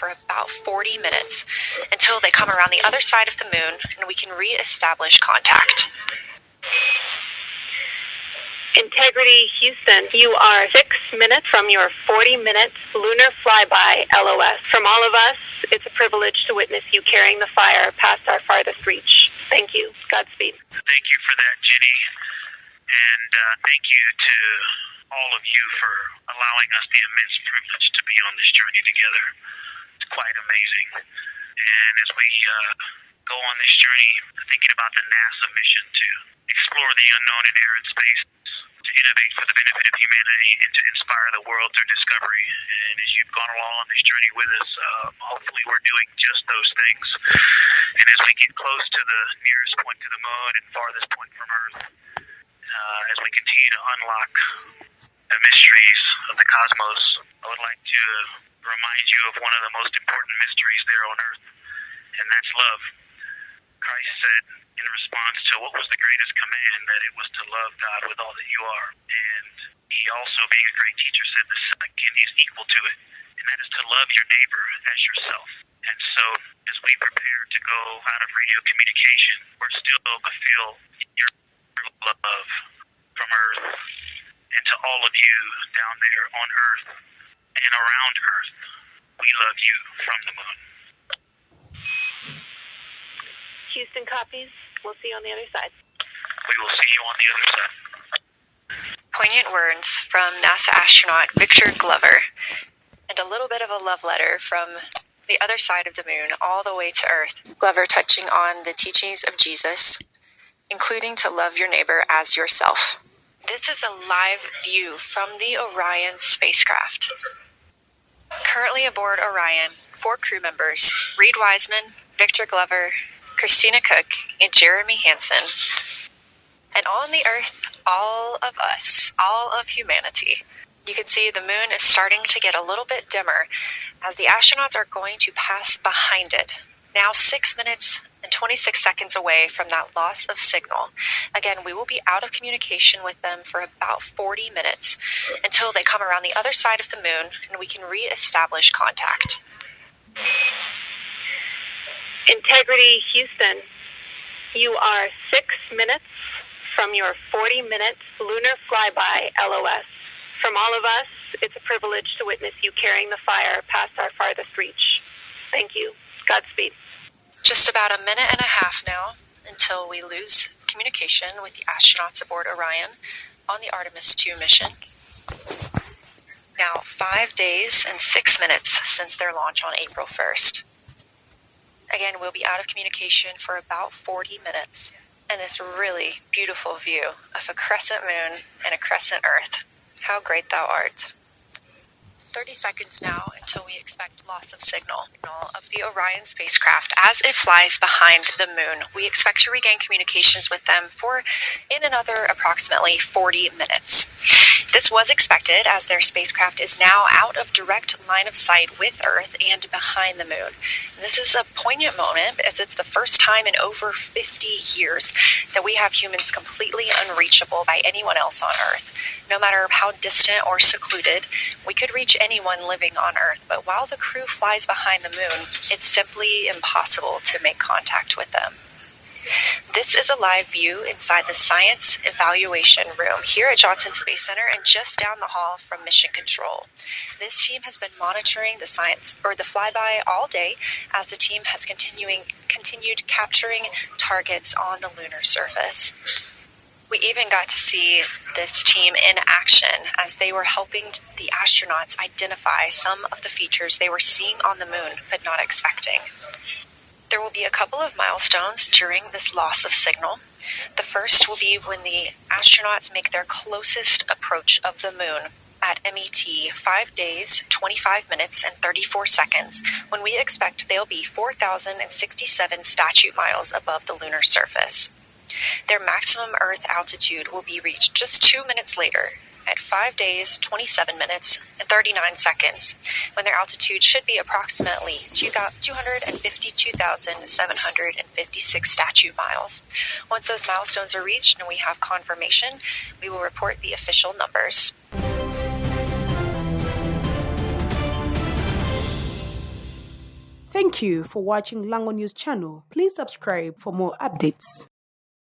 for about 40 minutes until they come around the other side of the moon and we can re-establish contact. Integrity Houston, you are 6 minutes from your 40 minutes lunar flyby LOS. From all of us, it's a privilege to witness you carrying the fire past our farthest reach. Thank you. Godspeed. Thank you for that, Jenny. And thank you to all of you for allowing us the immense privilege to be on this journey together. It's quite amazing. And as we go on this journey, thinking about the NASA mission to explore the unknown in air and space, to innovate for the benefit of humanity, and to inspire the world through discovery. And as you've gone along on this journey with us, hopefully we're doing just those things. And as we get close to the nearest point to the moon and farthest point from Earth, as we continue to unlock the mysteries of the cosmos, I would like to remind you of one of the most important mysteries there on Earth, and that's love. Christ said in response to what was the greatest command, that it was to love God with all that you are. And he also, being a great teacher, said the second is equal to it, and that is to love your neighbor as yourself. And so as we prepare to go out of radio communication, we're still going to feel your love from Earth, and to all of you down there on Earth and around Earth, we love you from the moon. Houston copies. We'll see you on the other side. We will see you on the other side. Poignant words from NASA astronaut Victor Glover, and a little bit of a love letter from the other side of the moon all the way to Earth. Glover touching on the teachings of Jesus, including to love your neighbor as yourself. This is a live view from the Orion spacecraft. Currently aboard Orion, 4 crew members: Reed Wiseman, Victor Glover, Christina Cook, and Jeremy Hansen. And on the Earth, all of us, all of humanity. You can see the moon is starting to get a little bit dimmer as the astronauts are going to pass behind it. Now 6 minutes and 26 seconds away from that loss of signal. Again, we will be out of communication with them for about 40 minutes until they come around the other side of the moon and we can re-establish contact. Integrity Houston, you are 6 minutes from your 40 minutes lunar flyby LOS. From all of us, it's a privilege to witness you carrying the fire past our farthest reach. Thank you. Godspeed. Just about a minute and a half now until we lose communication with the astronauts aboard Orion on the Artemis 2 mission. Now 5 days and 6 minutes since their launch on April 1st. Again, we'll be out of communication for about 40 minutes. And this really beautiful view of a crescent moon and a crescent Earth. How great thou art. 30 seconds now until we expect loss of signal of the Orion spacecraft as it flies behind the moon. We expect to regain communications with them for in another approximately 40 minutes. This was expected as their spacecraft is now out of direct line of sight with Earth and behind the moon. And this is a poignant moment as it's the first time in over 50 years that we have humans completely unreachable by anyone else on Earth. No matter how distant or secluded, we could reach anyone living on Earth, but while the crew flies behind the moon, it's simply impossible to make contact with them. This is a live view inside the Science Evaluation Room here at Johnson Space Center and just down the hall from Mission Control. This team has been monitoring the flyby all day as the team has continued capturing targets on the lunar surface. We even got to see this team in action as they were helping the astronauts identify some of the features they were seeing on the moon but not expecting. There will be a couple of milestones during this loss of signal. The first will be when the astronauts make their closest approach of the moon at MET 5 days, 25 minutes, and 34 seconds, when we expect they'll be 4,067 statute miles above the lunar surface. Their maximum Earth altitude will be reached just 2 minutes later, at 5 days, 27 minutes, and 39 seconds, when their altitude should be approximately 252,756 statute miles. Once those milestones are reached and we have confirmation, we will report the official numbers. Thank you for watching Lango News channel. Please subscribe for more updates.